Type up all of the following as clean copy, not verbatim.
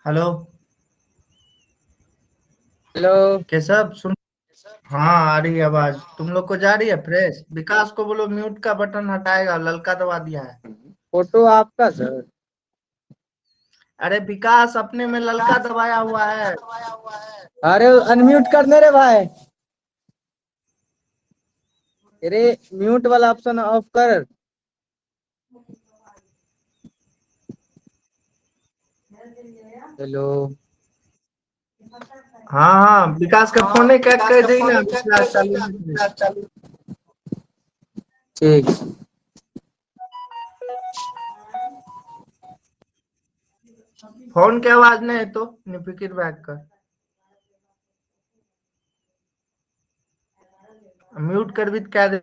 Hello. Hello. Keshav सुन। हाँ आ रही है आवाज, तुम लोग को जा रही है फ्रेश? विकास को बोलो म्यूट का बटन हटाएगा, ललका दबा दिया है। फोटो आपका सर? अरे विकास अपने में ललका दबाया हुआ है। अरे अनम्यूट करने रे भाई। अरे म्यूट वाला ऑप्शन ऑफ कर। हेलो। हाँ हाँ, विकास का फोन कट कर दी ना, क्लास चालू नहीं थी। ठीक। फोन की आवाज नहीं है तो निफिकिर बैक कर, म्यूट कर भी तो क्या दे।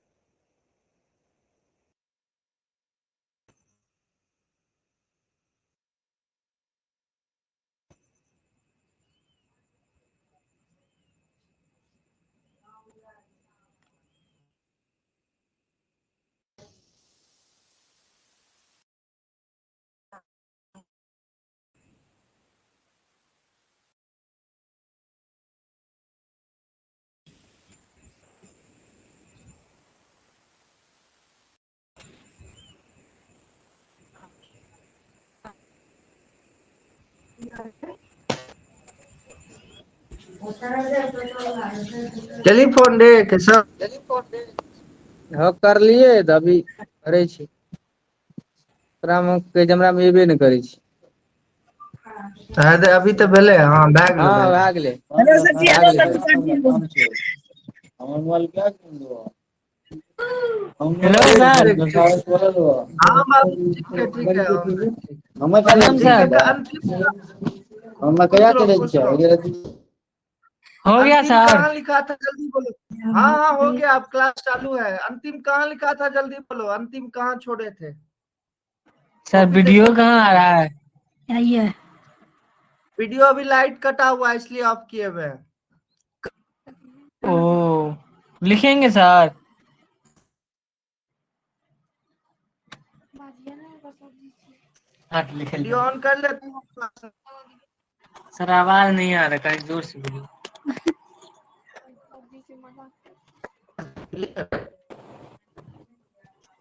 चली फोन दे केशव। हाँ कर लिए तो अभी करे छी। कैमरा में एबे नहीं करे छी। अभी तो भेले, हाँ भए गेलो हाँ भए भए गेलो। गेले। हेलो सर जी, हेलो सर भए जी। गेले। Hello sir. ठीक ठीक। हाँ बाबू ठीक है हाँ, ठीक। प्रणाम ठीक है सर। अंतिम खुश रहो खुश रहो। हो गया अंतिम सर। कहाँ लिखा था जल्दी बोलो। हाँ हाँ हो गया, अब क्लास चालू है। अंतिम कहाँ लिखा था जल्दी बोलो, अंतिम कहाँ छोड़े थे? सर कॉपी वीडियो देखो। कहाँ आ रहा है? आइए। वीडियो अभी लाइट कटा हुआ है इसलिए ऑफ किए हुए हैं। ओ, लिखेंगे सर। हाँ लिख वीडियो लिया। ऑन कर लेते हैं। सर आवाज नहीं आ रहा, कहीं जोर से बोलिए।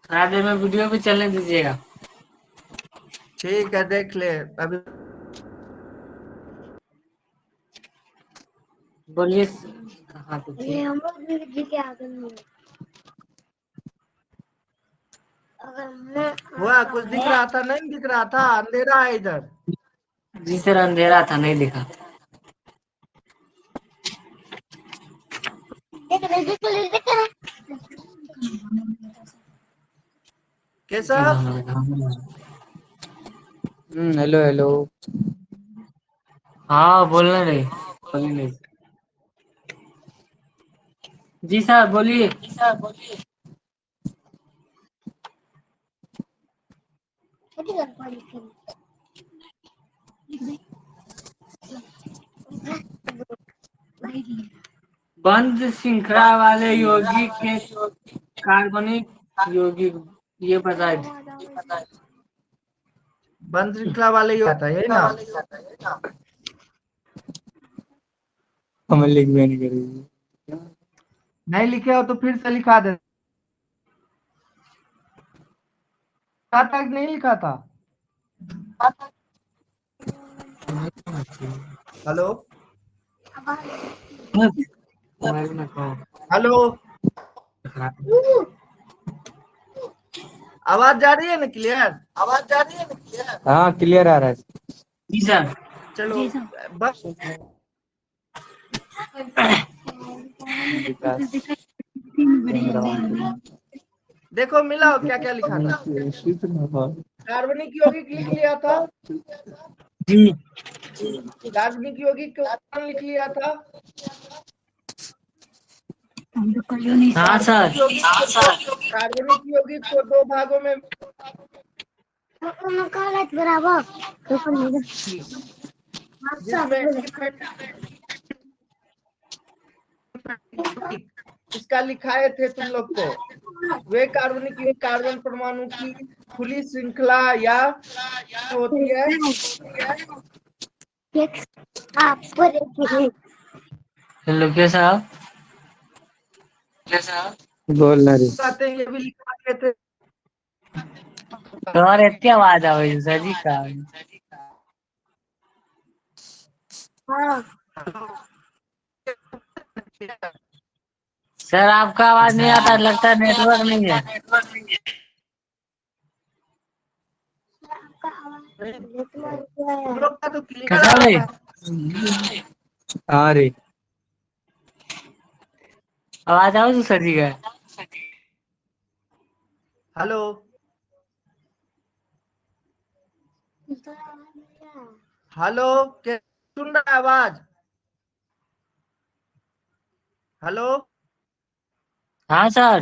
थोड़ा देर में वीडियो भी चलने दीजिएगा। ठीक है देख ले अभी। बोलिए कहाँ पे थे? हुआ कुछ दिख रहा था? नहीं दिख रहा था, अंधेरा है इधर। जी सर अंधेरा था, नहीं दिखा। Keshav hello hello. हाँ बोलना नहीं, बोलिए नहीं। जी सर बोलिए। बंद श्रृंखला वाले यौगिक के कार्बनिक यौगिक ये बताए। बंद श्रृंखला वाले ही होता है यही ना? हम लिख भी नहीं करेंगे। नहीं लिखे हो तो फिर से लिखा दे। लिखा था कि नहीं लिखा था? हेलो हेलो, आवाज जा रही है ना क्लियर? हाँ क्लियर आ रहा है। जी सर। चलो बस देखो मिला हो क्या क्या लिखा था। कार्बनिक यौगिक लिख लिया था। जी कार्बनिक यौगिक को कौन लिख लिया था? हाँ सर। कार्बनिक यौगिक को दो भागों में जिसमें इसका लिखाए थे तुम लोग को। वे कार्बनिक यौगिक कार्बन परमाणु की खुली श्रृंखला या होती है। हेलो कैसा बोल रही कहते हैं ये भी लिखा गए थे। तुम्हारे इतनी आवाज आवे सर जी का। सर आपका आवाज नहीं आता, लगता है नेटवर्क नहीं है। तुम लोग का तो क्लियर कैसा आ रे? रहा है। हाँ रे आवाज आओ तो सर जी का। हेलो हेलो, क्या सुन रहा है आवाज? हेलो हाँ सर।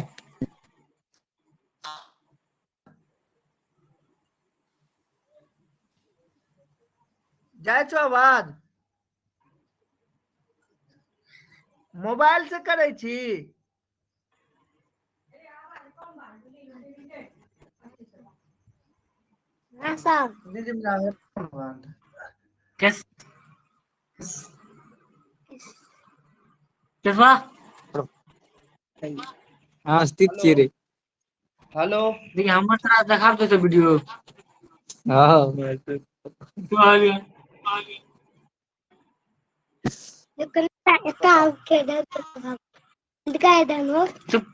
जाए छो आवाज? मोबाइल से करे छी? दीदी मेरा हेडफोन बंद। किस किसवा? हाँ स्थित हेलो छी रे हेलो देखिए हम तरह दिखा दो तो वीडियो। हाँ तो आ गया। चुप।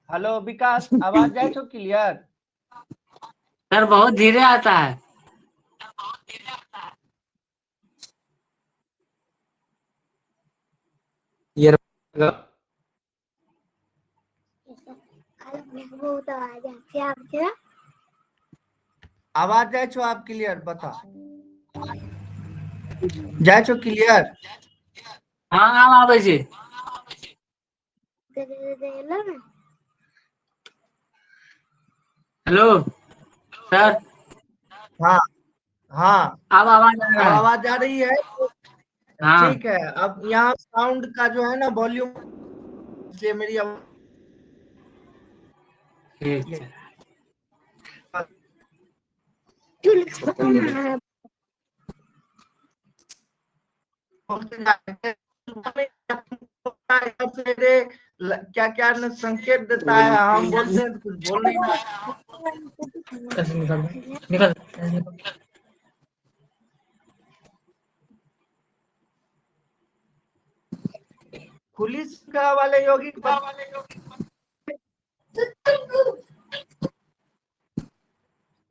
हेलो विकास, आवाज जाए छो क्लियर? सर बहुत धीरे आता है। ये आवाज जाए छो आप क्लियर बता। जाए छो क्लियर? हाँ हाँ आवे जी। Hello sir. हाँ हाँ, अब आवाज आ अब रहा है। आवाज आ रही है। हाँ ठीक है, अब यहाँ साउंड का जो है ना वॉल्यूम, ये मेरी ठीक है। क्या क्या न संकेत देता है, हम बोलते हैं तो कुछ बोल नहीं रहा है। कैसे निकल निकल निकल। खुली श्रृंखला वाले यौगिक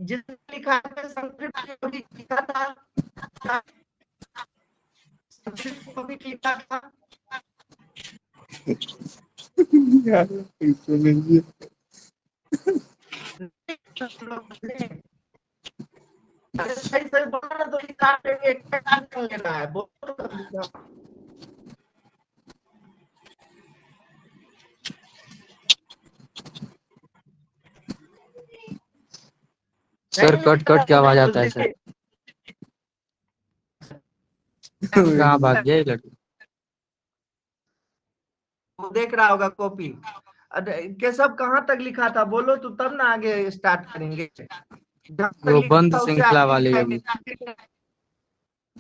जिसमें लिखा है संतृप्त यौगिक लिखा था, संतृप्त यौगिक लिखा था। अरे सही सही बोला ना, तो लिखा देंगे, एक टेंशन लेना है बोलो तो लिखा। सर नहीं कट कट की आवाज आता है सर। देखिए, कहाँ भाग गया ये लड़का? वो देख रहा होगा कॉपी। अरे केशव कहाँ तक लिखा था बोलो तो, तब ना आगे स्टार्ट करेंगे। जहाँ तक वो लिखा बंद था उससे श्रृंखला आगे वाले लिखाएंगे। होगी।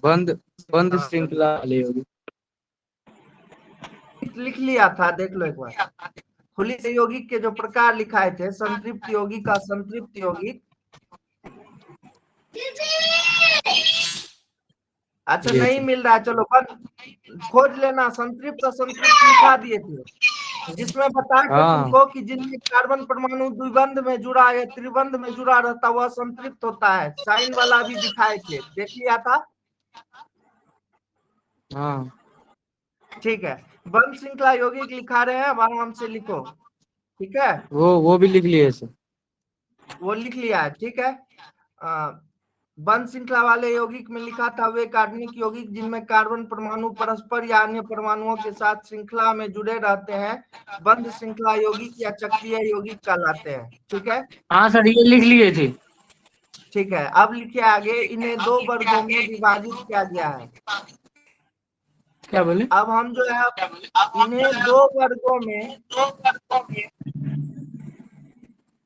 बंद बंद श्रृंखला वाले होगी। लिख लिया था, देख लो एक बार। खुली यौगिक के जो प्रकार लिखाए थे, संतृप्त यौगिक, असंतृप्त यौगिक। अच्छा ये नहीं तो मिल रहा है, चलो बंद खोज लेना। संतृप्त असंतृप्त लिखा दिए थे, जिसमें बताए थे हाँ तुमको कि जिनमें कार्बन परमाणु द्विबंध में जुड़ा या त्रिबंध में जुड़ा रहता वह संतृप्त होता है। साइन वाला भी दिखाए थे, देख लिया था। हाँ ठीक है, बंध श्रृंखला यौगिक लिखा रहे हैं, अब आराम से लिखो। ठीक है, वो भी लिख लिए सर। वो लिख लिया है। ठीक है, बंध श्रृंखला वाले यौगिक में लिखा था वे कार्बनिक यौगिक जिनमें कार्बन परमाणु परस्पर या अन्य परमाणुओं के साथ श्रृंखला में जुड़े रहते हैं बंध श्रृंखला यौगिक या चक्रीय यौगिक कहलाते हैं। ठीक है, हाँ सर ये लिख लिए थे। ठीक है, अब लिखिए आगे। इन्हें दो वर्गों में विभाजित किया गया है। क्या बोले? अब हम जो है इन्हें दो वर्गों में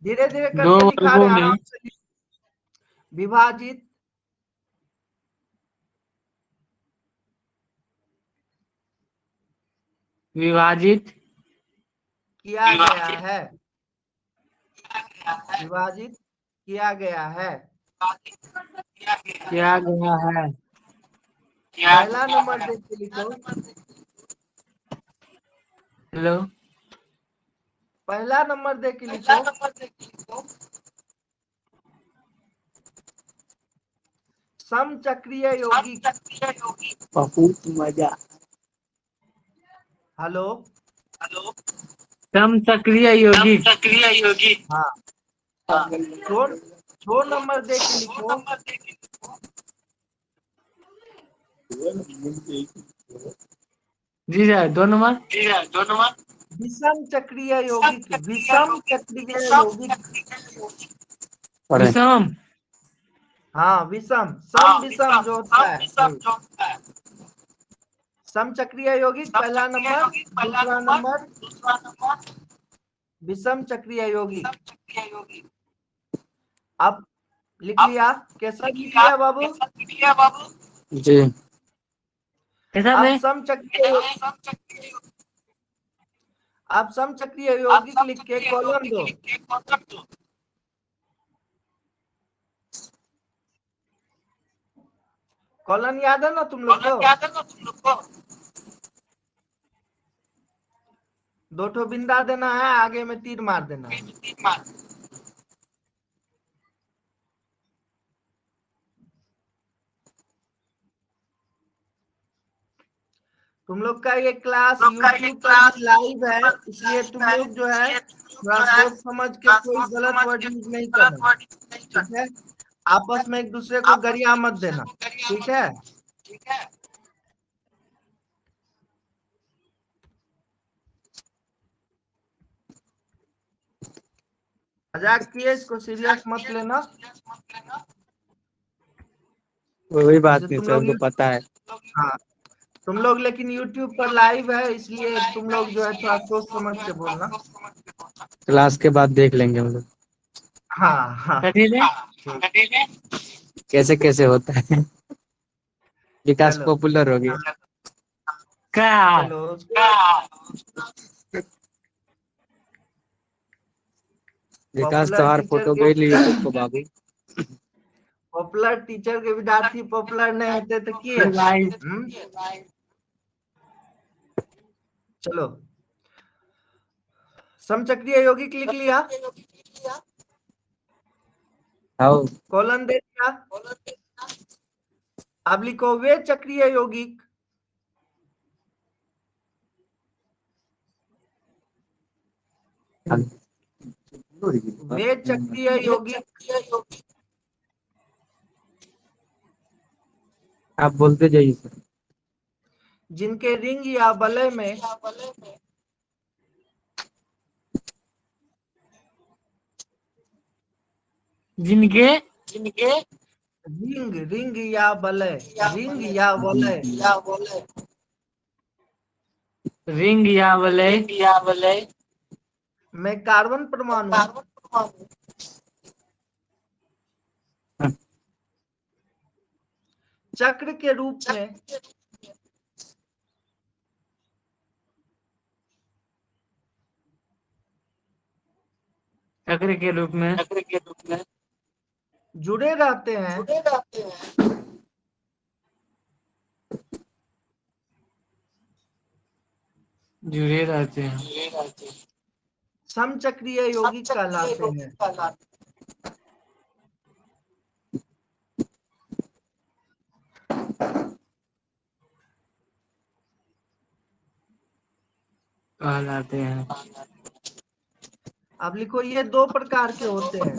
धीरे धीरे दो करके दिखा वर्गों रहे हैं, में आराम से विभाजित विभाजित किया गया है। विभाजित किया गया है। किया गया है। पहला नंबर देख के लिखो। हेलो, पहला नंबर देख के लिखो। समचक्रीय यौगिक। बहुत मजा। हेलो, समचक्रीय यौगिक। हाँ, दो नंबर देख के लिखो। जी सर, 2 नंबर। विषम चक्रीय यौगिक। विषम चक्रीय यौगिक। विषम। हाँ, विषम सम विषम जो होता है। समचक्रीय यौगिक पहला नंबर। दूसरा नंबर विषम चक्रीय यौगिक। अब लिख लिया? कैसा लिख लिया बाबू? जी। कैसा अब में? समचक्रीय यौगिक लिख के कॉलम दो। कॉलन याद है ना तुम लोग को? 2 ठो बिंदा देना है, आगे में तीर मार देना है। तुम लोग का ये क्लास YouTube पर भी लाइव है, इसलिए तुम लोग जो है थोड़ा सोच समझ के कोई गलत वर्ड यूज नहीं करना, ठीक है? आपस में एक दूसरे को गरिया मत देना, ठीक है? मजाक किए, इसको सीरियस मत लेना। कोई बात जैसे नहीं तुम सर, लोग हमको पता है। हाँ, तुम लोग लेकिन YouTube पर लाइव है, इसलिए तुम लोग जो है थोड़ा सोच समझ के बोलना। क्लास के बाद देख लेंगे हम लोग हाँ हाँ, कैसे कैसे होता है। विकास चलो पॉपुलर हो गया। क्या? चलो। विकास तो पॉपुलर हर टीचर फोटो के गई यूट्यूब को बाबू। पॉपुलर टीचर के विद्यार्थी पॉपुलर नहीं होते तो की भाई, चलो, समचक्रीय यौगिक लिख लिया? हाँ। कॉलन दे दिया? अब लिखो वे चक्रीय यौगिक वे चक्रीय यौगिक आप बोलते जाइए सर। जिनके रिंग या वलय में जिनके रिंग या वलय रिंग या वलय में कार्बन परमाणु चक्र के रूप में चक्र के रूप में जुड़े रहते हैं, जुड़े रहते हैं, समचक्रीय यौगिक कहलाते हैं। कहलाते हैं। अब लिखो ये 2 प्रकार के होते हैं।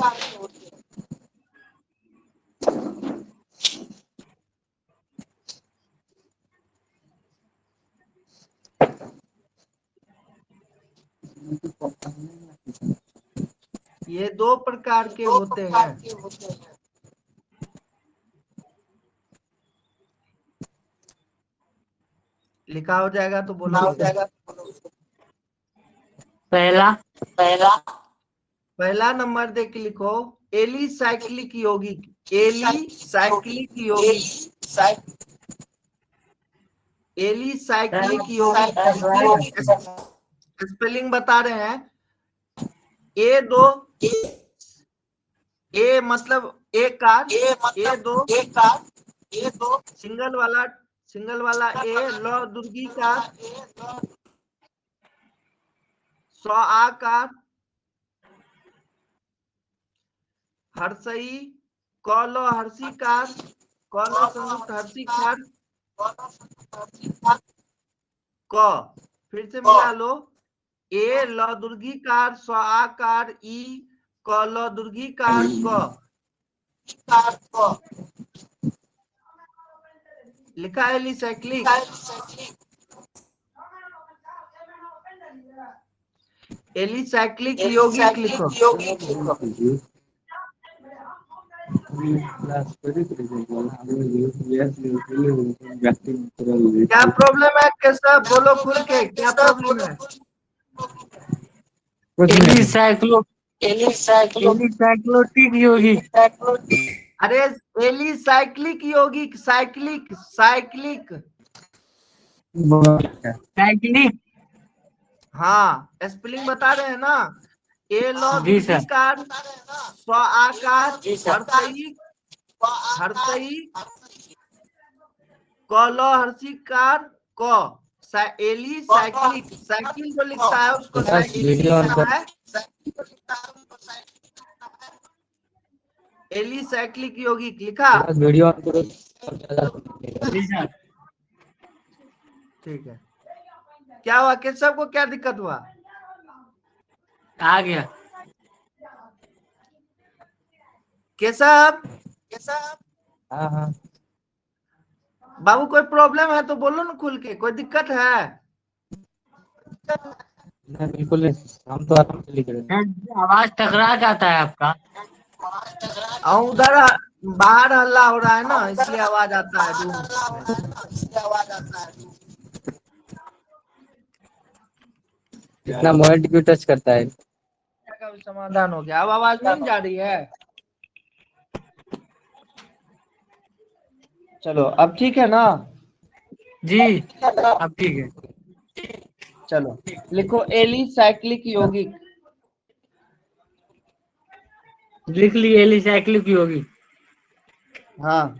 ये 2 प्रकार के होते हैं। लिखा हो जाएगा तो बोलो। पहला पहला नंबर देख के लिखो, एलिसाइक्लिक यौगिक। एलिसाइक्लिक यौगिक, एलिसाइक्लिक यौगिक। स्पेलिंग बता रहे हैं। ए मतलब एक कार, ए दो सिंगल वाला ए, ल दुर्गी कार, सौ आकार, हर्षई, कौलो हर्षी कार, कौलो संयुक्त हर्षी कार, क। फिर से मिला लो, ए ल दुर्गी कार, स्व आकार, ई, क ल दुर्गी कार, क। लिखा है एलिसाइक्लिक। एलिसाइक्लिक यौगिक लिखो। क्या प्रॉब्लम है, कैसा बोलो खुल के, क्या प्रॉब्लम है? एलिसाइक्लोटिक यौगिक। अरे एलिसाइक्लिक यौगिक, साइक्लिक साइक्लिक। साइक्लिक। हाँ, स्पेलिंग बता रहे हैं ना। ए लो जी सर। कार, स्व आकार, हर्षई, क लो हर्षी कार, क। एलिसाइक्लिक, साइकिल जो लिखता है उसको साइक्लिक लिखना है। एलिसाइक्लिक यौगिक लिखा। वीडियो जी सर। ठीक है। क्या हुआ, केशव को क्या दिक्कत हुआ? आ गया। केशव, हाँ बाबू कोई प्रॉब्लम है तो बोलो ना खुल के, कोई दिक्कत है? नहीं, बिल्कुल नहीं, हम तो आराम से लिख रहे हैं। आवाज टकरा जाता है आपका। और उधर बाहर हल्ला हो रहा है ना, इसलिए आवाज आता है रूम में। इतना मोबाइल क्यों टच करता है? का भी समाधान हो गया। अब आवाज नहीं जा रही है? चलो अब ठीक है ना? जी अब ठीक है। चलो लिखो, एलिसाइक्लिक यौगिक। लिख लिए एलिसाइक्लिक यौगिक। हाँ,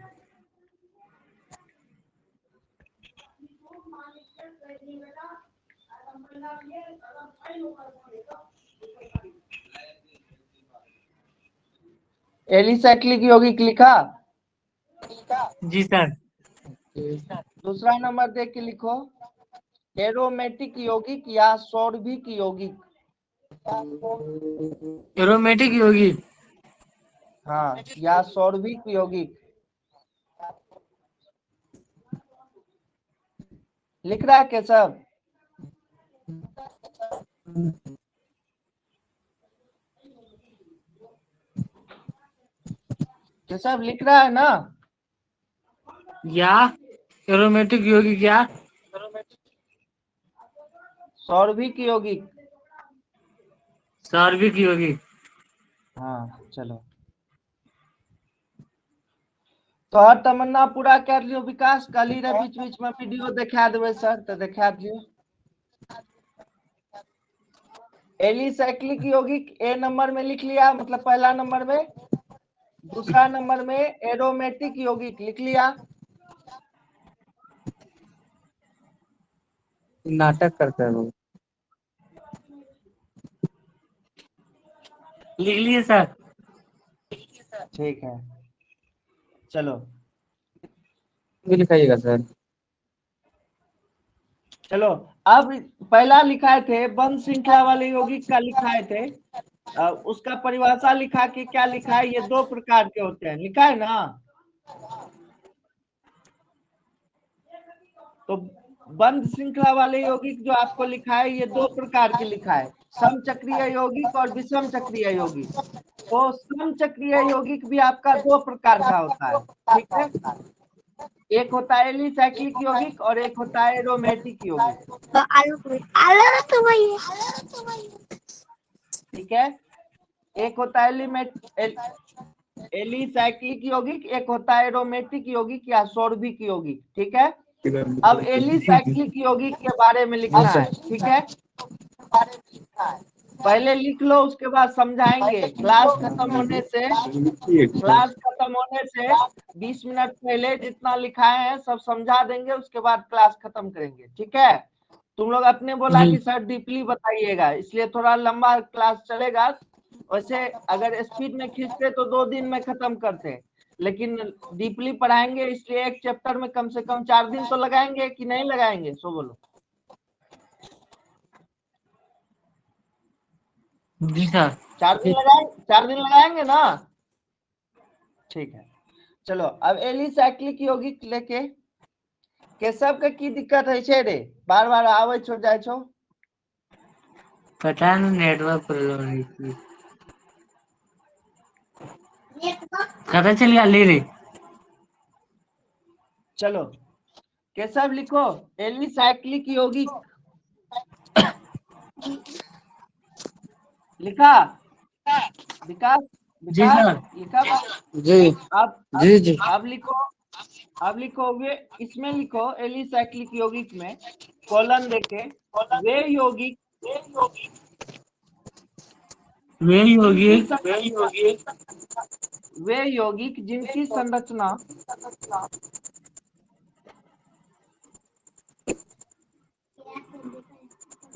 एलिसाइक्लिक यौगिक लिखा। जी सर। दूसरा नंबर देख के लिखो, एरोमेटिक यौगिक या सौरभिक यौगिक। एरोमेटिक यौगिक। हाँ, या सौरभिक यौगिक। लिख रहा है केशव? केशव लिख रहा है ना? या एरोमेटिक यौगिक या सौरभिक यौगिक। सार्विक यौगिक। हाँ चलो, तो हर तमन्ना पूरा कर लियो विकास। कल ही बीच बीच में वीडियो दिखा देवे सर, तो दिखा दियो। एलिसाइक्लिक यौगिक ए नंबर में लिख लिया, मतलब पहला नंबर में। दूसरा नंबर में एरोमेटिक यौगिक लिख लिया। नाटक करता है वो। लिख लिए सर। ठीक है, चलो भी लिखाइएगा सर। चलो। अब पहला लिखाए थे वन श्रृंखला वाले यौगिक का लिखाए थे, उसका परिभाषा लिखा कि क्या लिखा है, ये दो प्रकार के होते हैं, लिखा है ना? तो बंद श्रृंखला वाले यौगिक जो आपको लिखा है, ये दो प्रकार के लिखा है, समचक्रीय यौगिक और विषम चक्रीय यौगिक। तो समचक्रीय यौगिक भी आपका दो प्रकार का होता है, ठीक है? एक होता है एलिसाइक्लिक यौगिक और एक होता है एरोमेटिक यौगिक। ठीक है, एक होता है एलिसाइक्लिक यौगिक, एक होता है एरोमेटिक यौगिक या सौरभिक यौगिक। ठीक है, अब एलिसाइक्लिक यौगिक के बारे में लिखना है। ठीक है, पहले लिख लो, उसके बाद समझाएंगे। क्लास खत्म होने से 20 मिनट पहले जितना लिखाए हैं सब समझा देंगे, उसके बाद क्लास खत्म करेंगे। ठीक है, तुम लोग अपने बोला कि सर डीपली बताइएगा, इसलिए थोड़ा लंबा क्लास चलेगा। वैसे अगर स्पीड में खींचते तो 2 दिन में खत्म करते, लेकिन डीपली पढ़ाएंगे इसलिए एक चैप्टर में कम से कम 4 दिन तो लगाएंगे कि नहीं लगाएंगे, सो बोलो। जी सर। 4 दिन लगाएंगे ना। ठीक है, चलो अब एलिसाइक्लिक यौगिक लेके केशव के की दिक्कत है छे रे, बार बार आवे छो जाय छो। पता नहीं नेटवर्क प्रॉब्लम पता चल गया ले रे। चलो केशव लिखो एलिसाइक्लिक यौगिक। लिखा विकास? जी सर। लिखा जी जी जी। अब लिखो वे, इसमें लिखो एलिसाइक्लिक यौगिक में कॉलन देके वे यौगिक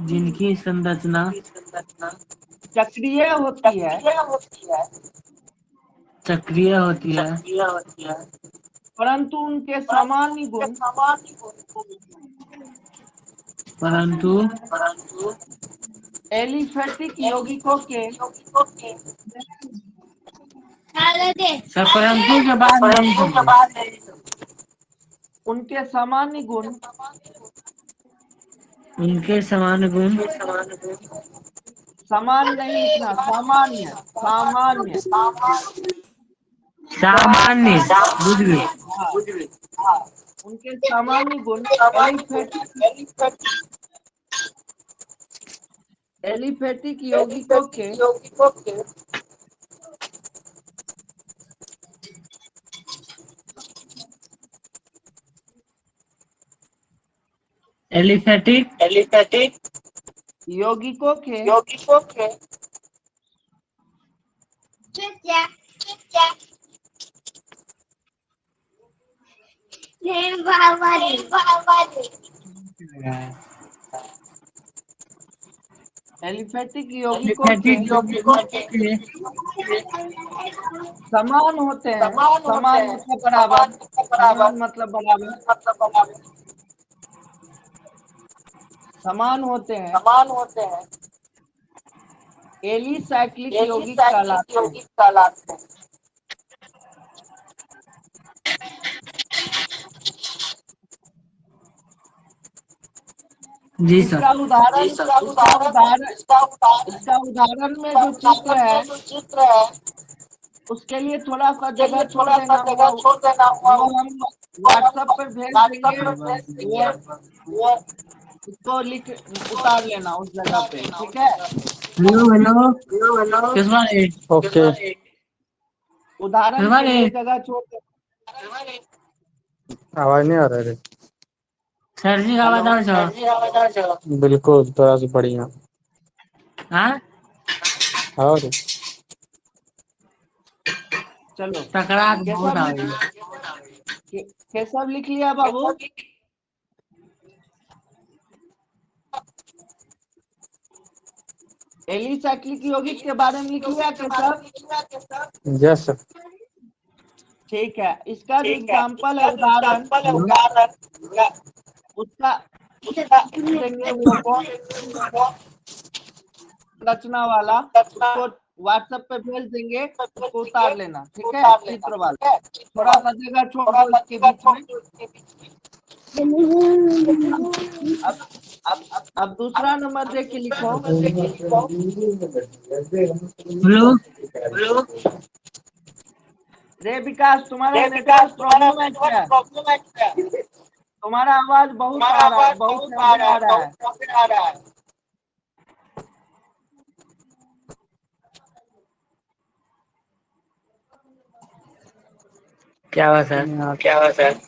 जिनकी संरचना चक्रीय होती है परंतु उनके सामान्य गुण एलिफेटिक यौगिकों के परंतु के बाद उनके सामान्य गुण समान नहीं लिखना, सामान्य सामान्य बुझ गए। हाँ, उनके सामान्य गुण एलिफेटिक यौगिकों के एलिफेटिक यौगिकों के एलिफेटिक यौगिकों के समान होते हैं। समान मतलब बराबर, समान मतलब बराबर, समान होते हैं। एलिसाइक्लिक यौगिक कहलाते हैं। जी सर। इसका उदाहरण में जो चित्र है उसके लिए थोड़ा सा जगह छोड़ देना, वो हम व्हाट्सएप पर भेज देंगे, वो उसको लिख उतार लेना उस जगह पे। ठीक है, हेलो किस बार ओके। उदाहरण के लिए जगह छोड़ देना। आवाज नहीं आ रहा है? सर जी का आवाज बिल्कुल थोड़ा सा बढ़िया। हाँ और चलो टकरा बहुत आ रही है। केशव लिख लिया बाबू? एलिसाइक्लिक यौगिक के बारे में लिख लिया केशव? Yes sir. ठीक है, इसका जो एग्जाम्पल है, उदाहरण उसका देंगे, वो कौन रचना वाला, उसको व्हाट्सएप पे भेज देंगे, उसको उतार लेना। ठीक है, चित्र वाला थोड़ा सा जगह छोड़ दो इसके बीच में। अब दूसरा नंबर देख के लिखो। हेलो रे विकास तुम्हारा नेटवर्क प्रॉब्लम है क्या? तुम्हारा आवाज बहुत आ रहा है, बहुत ज्यादा आ रहा है। क्या हुआ सर?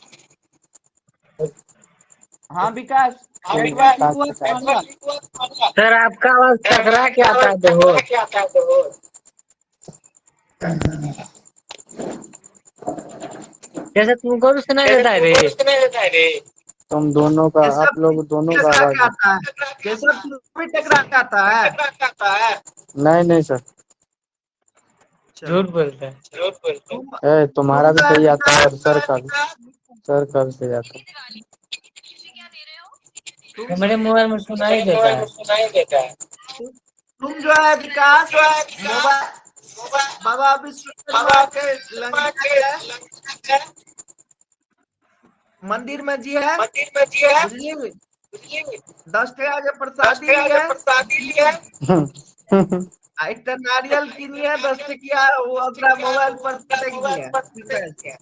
हाँ विकास, नेटवर्क ठीक हुआ तुम्हारा? सर आपका आवाज टकरा के आता है बहुत। जैसे तुमको भी सुनाई देता है रे। तुम दोनों का, ये आप सब लोग दोनों का टकरा आवाज। के आता है, ये सब भी टकरा के आता है। नहीं नहीं सर, झूठ बोलता है। तुम्हारा भी सही आता है और सर का भी सही आता है। मेरे मोबाइल में सुनाई देता है। तुम जो है विकास मोबाइल बाबा विश्वकर्मा के लंका है, मंदिर में जी है, बुझलिए 10 टका के प्रसादी लिए, एक तो नारियल किनिए 10 टकिया, वो अपना मोबाइल पर पटक दिए,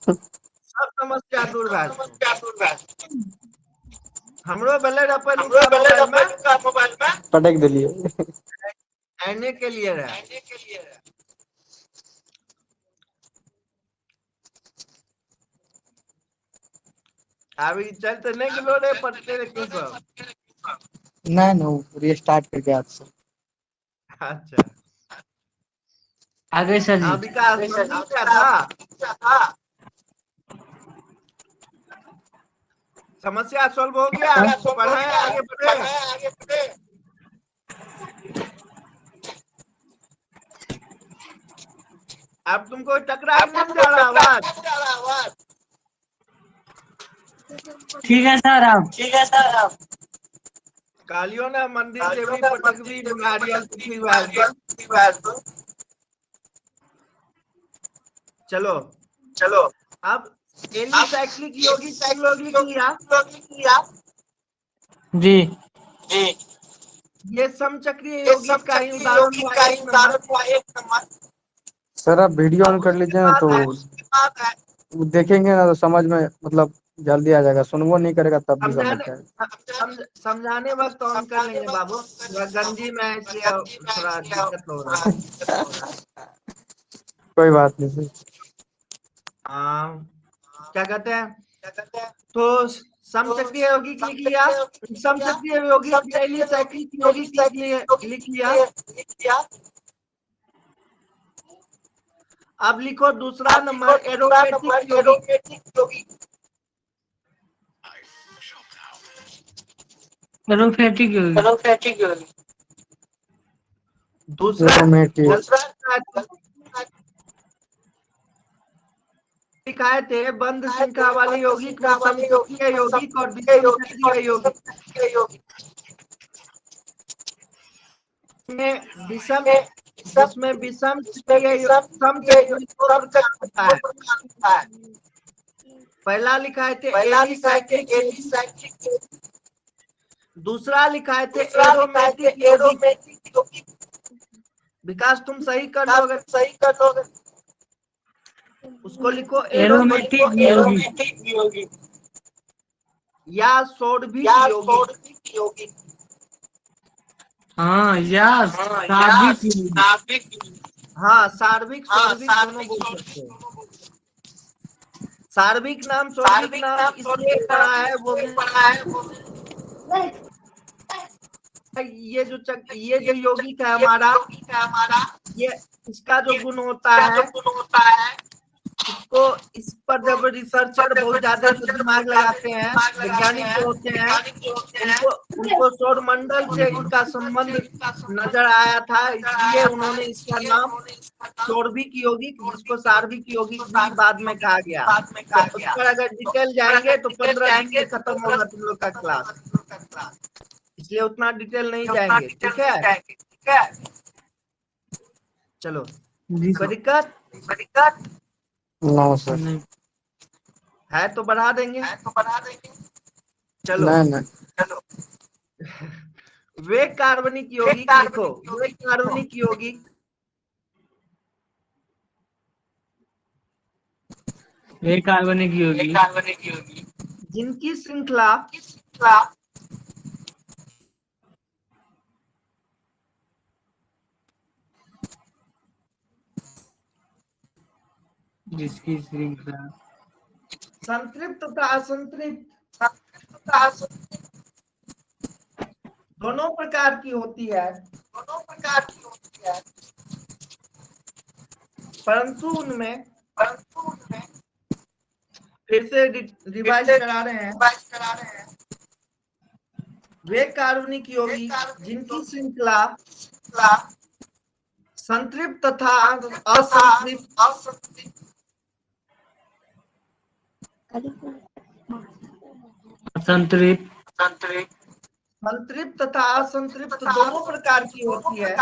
सब समस्या दूर भए जेतै। हमरो बेले रहे पहिलुका मोबाइल में पटक दिलिए। आने के लिए रहे। अभी चलते नहीं गेलो रे पटके रे तू सब। नहीं नहीं, रिस्टार्ट करके आज से। अच्छा आगे सर जी। विकास मंदिर क्या था? समस्या सॉल्व हो गया, पढ़े आगे बढ़े। अब तुमको टकरा नहीं जा रहा आवाज? ठीक है सर आप। कालियो ने मंदिर देवी पटकवी नारियल पृथ्वी वाल तो। चलो अब एलिसाइक्लिक यौगिक तुम लोग लिख लिया। जी। ये समचक्रीय यौगिक का ही उदाहरण हुआ 1 नंबर। सर आप वीडियो ऑन कर लीजिए ना, तो देखेंगे ना तो समझ में मतलब जल्दी आ जाएगा, सुनवो नहीं करेगा तब भी समझ जाएगा। समझाने वक्त ऑन कर लेंगे बाबू, थोड़ा गंजी में इसलिए थोड़ा दिक्कत हो रहा है। कोई बात नहीं सर। क्या कहते हैं, तो समचक्रीय यौगिक लिख लिया, समचक्रीय यौगिक एलिसाइक्लिक यौगिक लिख लिया। अब लिखो दूसरा नंबर एरोमेटिक यौगिक। एरोमेटिक यौगिक। दूसरा लिखाए थे बंद श्रृंखला वाले यौगिक में समचक्रीय यौगिक और विषमचक्रीय यौगिक में जिसमें विषम समचक्रीय होता है। पहला लिखाए थे एलिसाइक्लिक यौगिक, दूसरा लिखाए थे एरोमेटिक यौगिक। विकास तुम सही कर लो, अगर उसको लिखो एरोमेटिक यौगिक या सोडभिक यौगिक। हाँ या सार्वधिक यौगिक। हाँ सार्विक सोडभिक दोनों बोल सकते हो। सार्विक नाम सोडभिक नाम इसलिए पड़ा है वो ये जो यौगिक है हमारा, ये इसका जो गुण होता है, इसको इस पर जब रिसर्चर बहुत ज्यादा जो दिमाग लगाते हैं, वैज्ञानिक जो होते हैं, उनको सौरमंडल से इनका संबंध नजर आया था, इसलिए उन्होंने इसका नाम सौरभिक यौगिक, जिसको सार्विक यौगिक भी बाद में कहा गया। तो उस पर अगर डिटेल जाएंगे तो 15 दिन में खत्म होगा तुम लोग का क्लास, इसलिए उतना डिटेल नहीं जाएंगे, ठीक है? चलो कोई दिक्कत नो सर। है तो बढ़ा देंगे। चलो नहीं वे कार्बनिक यौगिक लिखो, वे कार्बनिक यौगिक वे कार्बनिक यौगिक जिनकी श्रृंखला जिसकी श्रृंखला संतृप्त तथा असंतृप्त दोनों प्रकार की होती है, परंतु उनमें फिर से रिवाइज करा रहे हैं, वे कार्बनिक यौगिक जिनकी श्रृंखला संतृप्त तथा असंतृप्त संतृप्त तथा असंतृप्त दोनों प्रकार की होती है,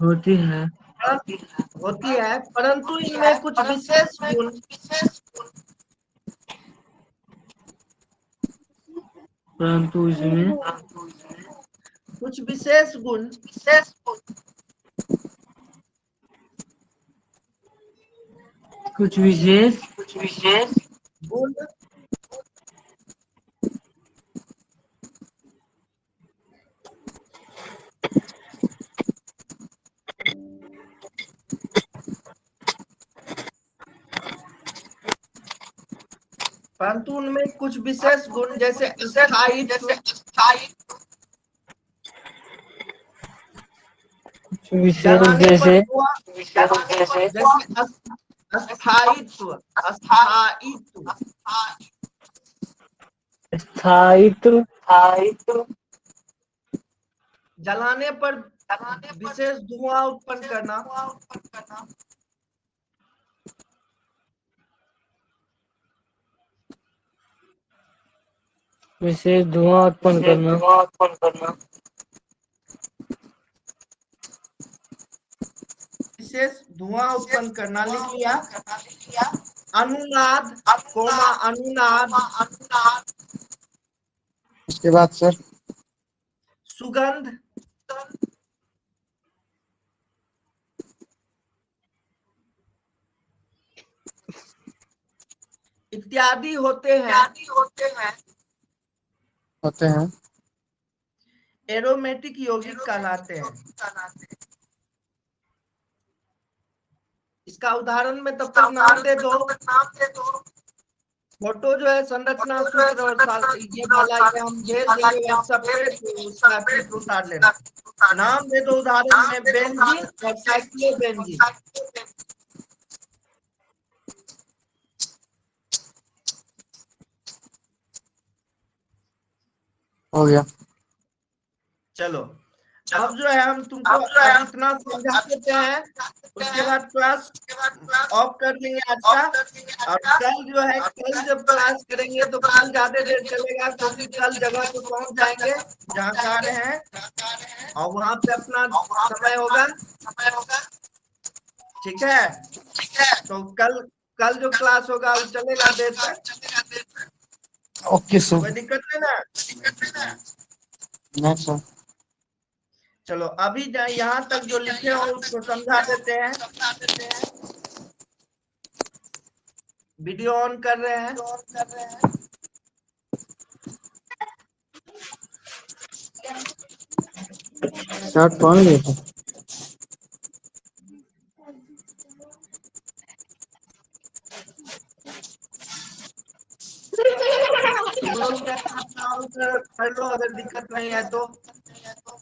होती है, परंतु इनमें कुछ विशेष गुण परंतु इसमें कुछ विशेष गुण कुछ विशेष गुण परंतु उनमें कुछ विशेष गुण जैसे स्थायित्व, विशेष जलाने पर जैसे स्थायित्व स्थायित्व जलाने पर विशेष धुआं उत्पन्न करना, विशेष धुआं उत्पन्न करना, विशेष धुआं उत्पन्न करना लिख लिया। अनुनाद अनुनाद उसके बाद सर सुगंध इत्यादि होते हैं, एरोमेटिक यौगिक कहलाते हैं। इसका उदाहरण में तब तक नाम दे दो। फोटो जो है संरचना सूत्र और ये वाला ये हम भेज देंगे व्हाट्सएप पे, तो उसका प्रिंट उतार लेना। नाम दे दो उदाहरण में बेंजीन और साइक्लोबेंजीन। हो गया। चलो अब जो है हम तुमको इतना समझा देते हैं, उसके बाद क्लास ऑफ कर देंगे आज का। और कल जो है, कल जब क्लास करेंगे तो कल ज्यादा देर चलेगा, क्योंकि कल जगह पे पहुंच जाएंगे जहाँ जा रहे हैं और वहां पे अपना समय होगा। ठीक है, तो कल जो क्लास होगा वो चलेगा देर तक। Okay sir. कोई दिक्कत नहीं ना? नहीं सर। चलो अभी यहाँ तक जो लिखे हो उसको समझा देते हैं। वीडियो ऑन कर रहे हैं। शर्ट पहन लिए थे। कर लो, अगर दिक्कत नहीं है तो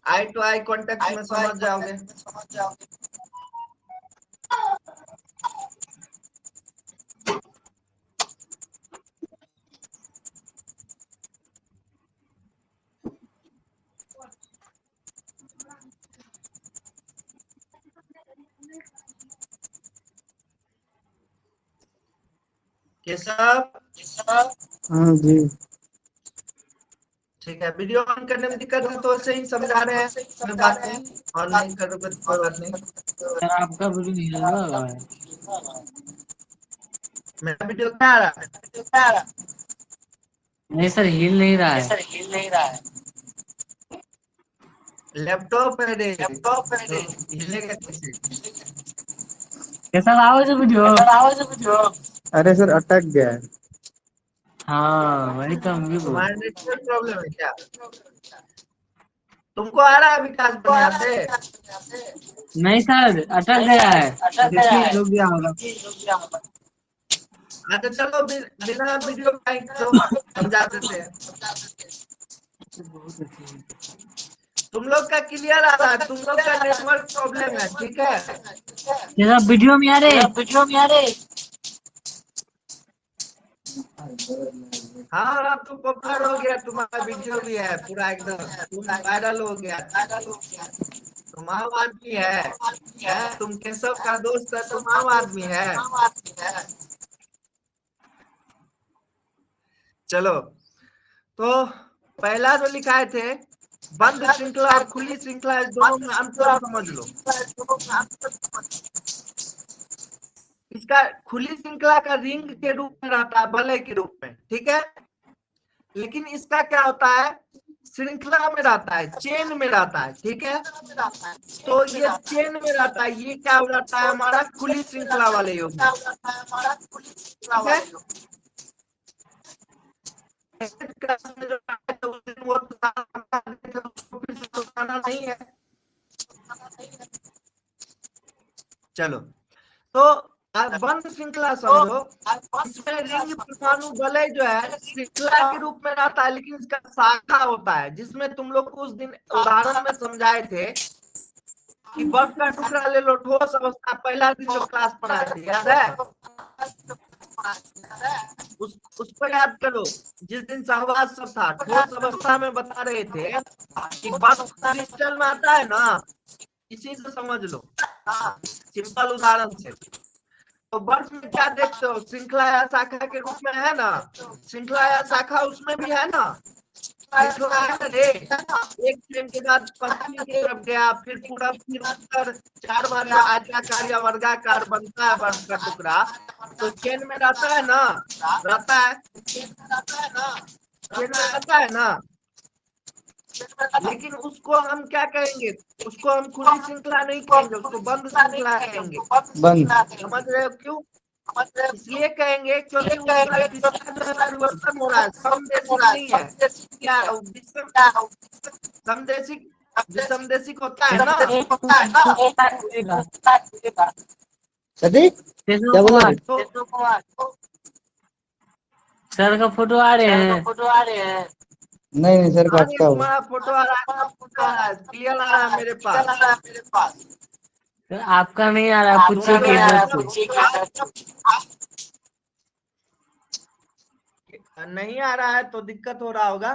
आई टू आई कांटेक्ट में समझ जाओगे। केशव जी ठीक है। वीडियो ऑन करने में दिक्कत है तो ऐसे ही समझा रहे हैं, कोई बात नहीं। ऑन नहीं करोगे तो कोई बात नहीं। सर आपका वीडियो नहीं लग रहा है। मेरा वीडियो क्या आ रहा है? नहीं सर, हिल नहीं रहा है। लैपटॉप है रे, तो हिलेगा कैसे? कैसा आवाज है वीडियो? अरे सर अटक गया है। हाँ वही तो हम भी बोल। तुम्हारा नेटवर्क प्रॉब्लम है क्या? तुमको आ रहा है विकास बढ़िया से? नहीं सर, अटक गया है। देखिए रुक गया होगा। अच्छा चलो बिना वीडियो का ही तो समझा देते हैं। तुम लोग का क्लियर आ रहा है, तुम लोग का नेटवर्क प्रॉब्लम है, ठीक है? कैसा वीडियो में आ रहे? हाँ अब तो पॉपुलर हो गया, तुम्हारा वीडियो भी है पूरा एकदम, तुम वायरल हो गया। तुम आम आदमी है, तुम केशव का दोस्त है, तुम आम आदमी है। चलो तो पहला जो लिखाए थे, बंद श्रृंखला और खुली श्रृंखला, इस दोनों में अंतर समझ लो। इसका खुली श्रृंखला का रिंग के रूप में रहता है, वलय के रूप में, ठीक है? लेकिन इसका क्या होता है, श्रृंखला में रहता है, चेन में रहता है, ठीक है? तो ये चेन में रहता है, ये क्या हो जाता है हमारा खुली श्रृंखला वाले योग, ठीक है? नहीं है। चलो तो बंद श्रृंखला समझो, इसमें रिंग परमाणु वलय जो है श्रृंखला के रूप में रहता है, लेकिन इसका शाखा होता है, जिसमें तुम लोग को उस दिन उदाहरण में समझाए थे कि बर्फ का टुकड़ा ले लो, ठोस अवस्था, पहला दिन जो क्लास पढ़ाए थे, याद है? उसको याद करो, जिस दिन सहवास सब था, ठोस अवस्था में बता रहे थे कि बर्फ क्रिस्टल में आता है ना, इसी से समझ लो, सिंपल उदाहरण से। तो बर्फ में क्या देखते हो, श्रृंखला या शाखा के रूप में है ना? श्रृंखला या शाखा उसमें भी है ना? श्रृंखला है रे, एक चेन के बाद पश्चिम की तरफ गया, फिर पूरा, फिर उत्तर, 4 बार जो आयताकार या वर्गाकार बनता है बर्फ का टुकड़ा, तो चेन में रहता है ना? रहता है, चेन में रहता है ना? लेकिन उसको हम क्या कहेंगे, उसको हम खुली श्रृंखला नहीं कहेंगे, उसको बंद श्रृंखला कहेंगे। बंद। समझ रहे हो क्यों? इसलिए कहेंगे क्योंकि उसका दिशा जो है परिवर्तन हो रहा है, समदेशिक नहीं है। क्या समदेशिक, विषमदेशिक होता है ना? क्या बोला रे? तो सर का फोटो आ रहे हैं। नहीं सर हाँ काटता हो। तुम्हारा फोटो आ रहा है, क्लियर आ रहा है मेरे पास। तो आपका नहीं आ रहा, पूछिए कि इधर से। नहीं आ रहा है तो दिक्कत हो रहा होगा,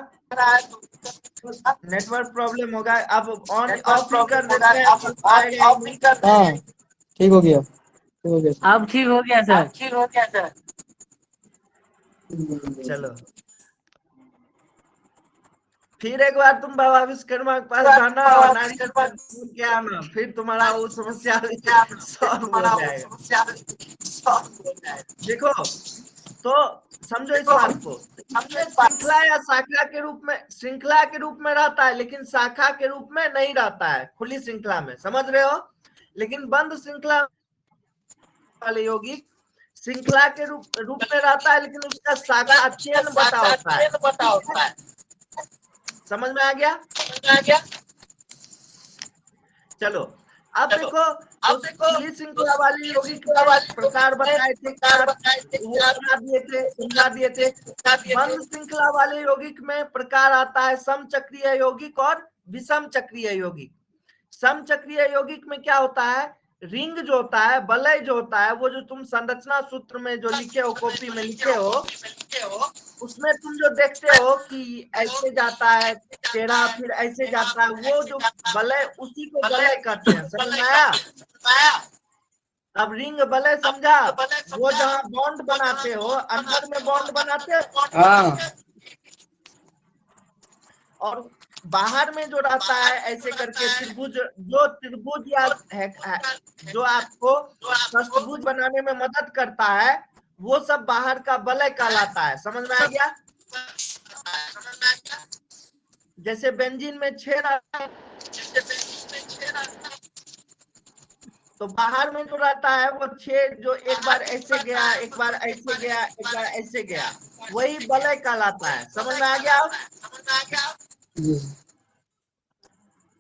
नेटवर्क प्रॉब्लम होगा। अब ऑन ऑफ ही कर देते हैं, आएगा ही नहीं। हाँ ठीक हो गया, ठीक हो गया। अब ठीक हो गया सर। चलो फिर एक बार तुम बाबा विश्वकर्मा के पास जाना और नारियल फूल के आना, फिर तुम्हारा वो समस्या सॉल्व हो जाएगा। देखो तो समझो इस बात को, श्रृंखला या शाखा के रूप में, श्रृंखला के रूप में रहता है लेकिन शाखा के रूप में नहीं रहता है खुली श्रृंखला में, समझ रहे हो? लेकिन बंद श्रृंखला वाले यौगिक श्रृंखला के रूप में रहता है, लेकिन उसका शाखा चेन बटा होता है। समझ में आ गया? चलो अब देखो, खुली श्रृंखला वाले यौगिक के प्रकार बताए थे, समझा दिए थे। बंद श्रृंखला वाले यौगिक में प्रकार आता है समचक्रीय यौगिक और विषम चक्रीय यौगिक। समचक्रीय यौगिक में क्या होता है, रिंग जो होता है, वलय जो होता है, वो जो तुम संरचना सूत्र में जो लिखे हो, कॉपी में लिखे हो, उसमें तुम जो देखते हो कि ऐसे जाता है टेढ़ा, फिर ऐसे जाता है, वो जो वलय, उसी को वलय कहते हैं। समझ में आया? अब रिंग वलय समझा, वो जहाँ बॉन्ड बनाते हो, अंदर में बॉन्ड बनाते हो, हाँ और बाहर में जो रहता है ऐसे करके त्रिभुज, जो त्रिभुज या है, जो आपको षष्ठभुज बनाने में मदद करता है, वो सब बाहर का वलय कहलाता है। समझ में आ गया? जैसे बेंजीन में 6 रहता, तो बाहर में जो रहता है वो 6 जो एक बार ऐसे गया, एक बार ऐसे गया, एक बार ऐसे गया, वही वलय कहलाता है। समझ में आ गया?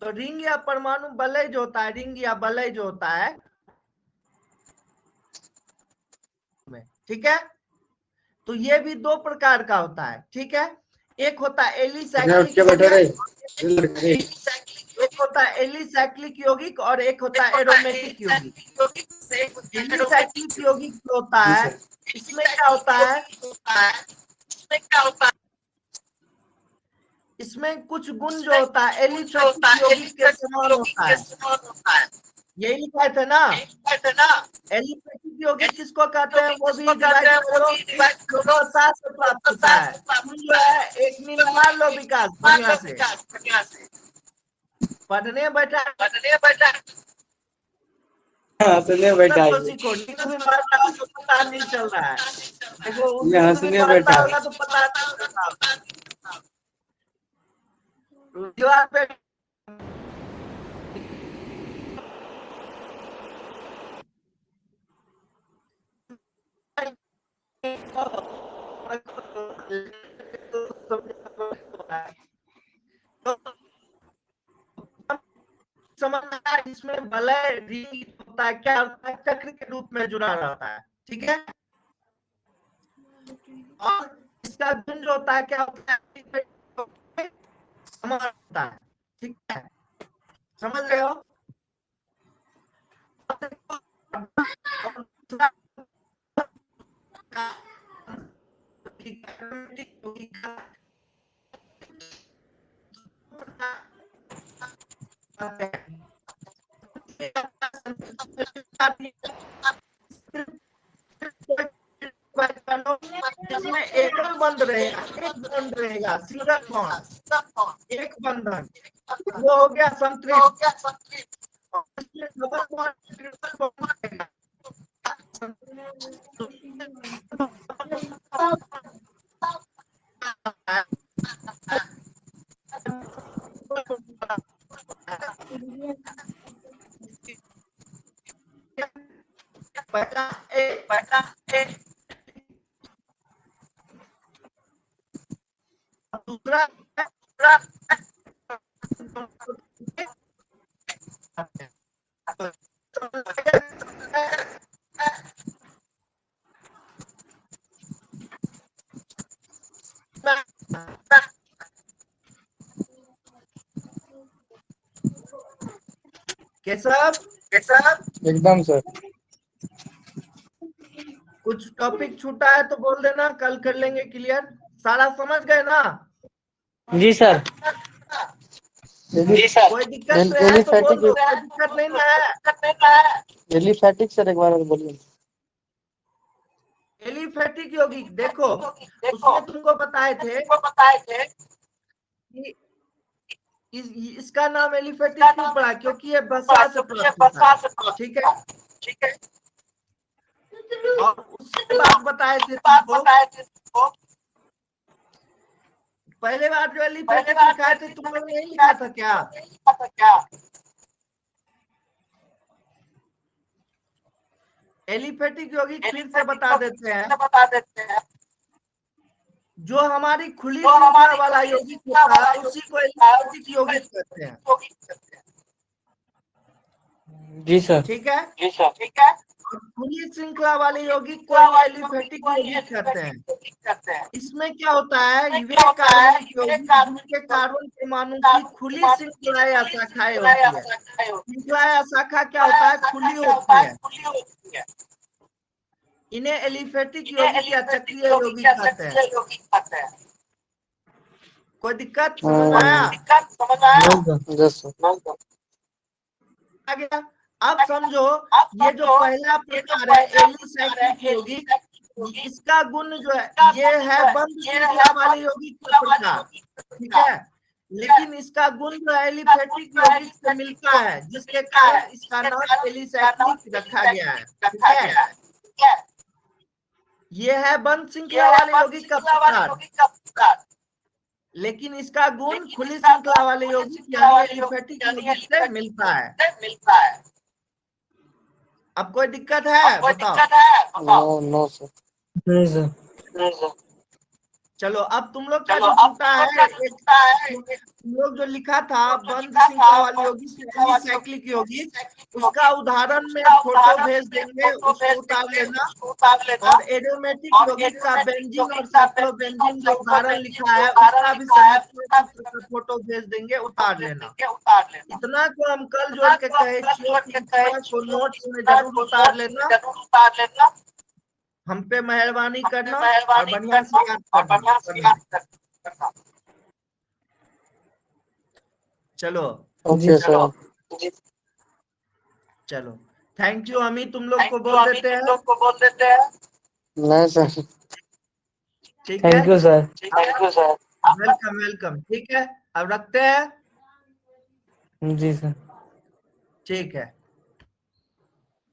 तो रिंग या परमाणु वलय जो होता है, रिंग या वलय जो होता है, ठीक है, तो ये भी 2 प्रकार का होता है। ठीक है, एक होता है एलिसाइक्लिक यौगिक और एक होता है एरोमेटिक यौगिक। एलिसाइक्लिक यौगिक जो होता है, इसमें क्या होता है, इसमें कुछ गुण जो होता है एलिफेटिक यौगिक के समान होता है। यही लिखा थे ना, एलिफेटिक यौगिक किसको कहते हैं, वो भी डिवाइड करो, 7 से प्राप्त होता है। जो है एक निर्माण लो विकास बढ़िया से पढ़ने बैठा हंसने बैठा सीखो, नींद में मार रहा तो पता नहीं चल रहा है। देखो हंसने बैठा होगा तो पता नहीं चलता। दीवार पे समझना, इसमें वलय रिंग होता है, क्या होता है, चक्र के रूप में जुड़ा रहता है। ठीक है, और इसका गुण जो होता है क्या होता है, समान होता है। ठीक है, समझ रहे हो? इसमें एकल बंद रहेगा, एक बंद रहेगा, सिंगल बॉन्ड, एक बंधन, वो हो गया संतृप्त। डबल बॉन्ड, ट्रिपल बॉन्ड रहेगा। दूसरा कैसा एकदम सर। कुछ टॉपिक छूटा है तो बोल देना, कल कर लेंगे क्लियर। सारा समझ गए ना? जी सर। कोई दिक्कत है तो बोल दो, कोई दिक्कत नहीं ना है। एलिफेटिक सर एक बार और बोलिए। एलिफेटिक यौगिक देखो, उसमें तुमको बताए थे कि इसका नाम एलिफेटिक क्यों पड़ा, क्योंकि ये बसा से प्राप्त होता है। ठीक है, और उसके बाद बताए थे तुमको, पहले बार जो एलिफेटिक लिखाए थे तुम लोग नहीं लिखा था क्या? एलिफेटिक यौगिक फिर से बता देते हैं, जो हमारी खुली श्रृंखला वाला यौगिक होता है उसी को एलिफेटिक यौगिक कहते हैं। जी सर। ठीक है, खुली श्रृंखला वाले यौगिक को एलिफेटिक यौगिक कहते हैं। इसमें क्या होता है, वे कार्बनिक यौगिक जिनके कार्बन परमाणु की खुली श्रृंखला या शाखाएं होती है। श्रृंखला या शाखा क्या होता है, खुली होती है। इन्हें एलिफेटिक यौगिक या चक्रीय यौगिक कहते हैं। कोई दिक्कत समझ में आया? आ गया? अब समझो, ये जो पहला प्रकार है एलिसाइक्लिक यौगिक, इसका गुण जो है, ये है बंद श्रृंखला वाले यौगिक का प्रकार। ठीक है, लेकिन इसका गुण जो है एलिफेटिक यौगिक से मिलता है, जिसके कारण इसका नाम एलिसाइक्लिक रखा गया है। ठीक है, ये है बंद श्रृंखला वाले यौगिक का प्रकार। लेकिन इसका गुण खुली श्रृंखला वाले यौगिक यानी एलिफेटिक यौगिक से मिलता है। अब कोई दिक्कत है बताओ। No no sir. नहीं सर। चलो अब तुम लोग का जो छूटा है तुम लोग जो लिखा था बंद श्रृंखला वाले यौगिक से एलिसाइक्लिक यौगिक, उसका उदाहरण में फोटो भेज देंगे, उसको उतार लेना। और एरोमेटिक यौगिक का बेंजीन और साइक्लोबेंजीन जो उदाहरण लिखा है उसका भी फोटो भेज देंगे, उतार लेना। इतना को हम कल जोड़ के कहे को नोट्स में जरूर उतार लेना। हम पे मेहरबानी करना और बढ़िया से याद करना। चलो ओके सर। चलो थैंक यू। अमी तुम लोग को बोल देते हैं। नहीं सर। ठीक है, thank you sir. Welcome welcome. ठीक है अब रखते हैं। जी सर। ठीक है।